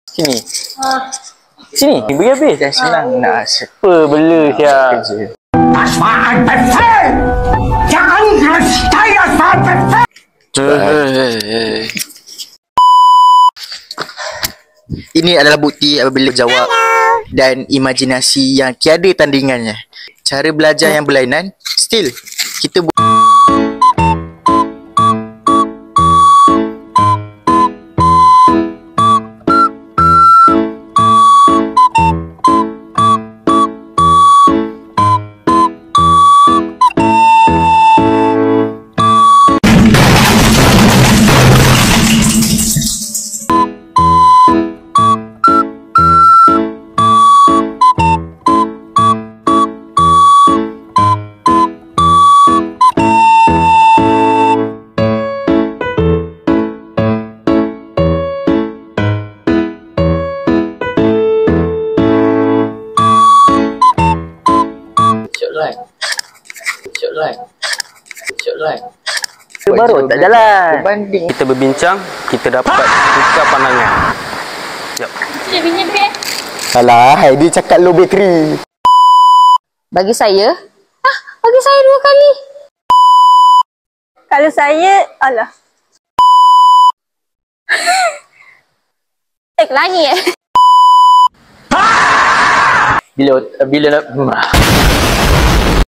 Sini. Sini, beri habis. Dah senang nak siapa bela siap. Soal betul. Jangan saya soal betul. Ini adalah bukti apabila jawab dan imajinasi yang tiada tandingannya. Cara belajar yang berlainan, still kita baru tak jalan. Berbanding. Kita berbincang, kita dapat tukar pandangan. Jap. Dia minyak eh? Alah, dia cakap low battery. Bagi saya, bagi saya 2 kali. Kalau saya, alah. Lagi Bila